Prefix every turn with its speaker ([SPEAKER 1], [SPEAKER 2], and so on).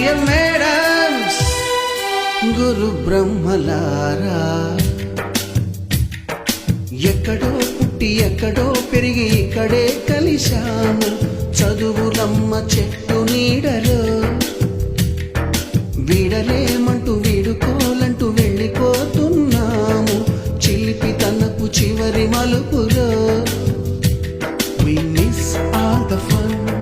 [SPEAKER 1] Dear madams, గురు బ్రహ్మలారా, ఎక్కడో పుట్టి ఎక్కడో పెరిగి ఇక్కడే కలిశాము చదువులమ్మ చెట్టు నీడలో. వీడలేమంటూ వీడుకోలంటూ వెళ్ళిపోతున్నాము చిలిపి తనకు చివరి మలుపులు.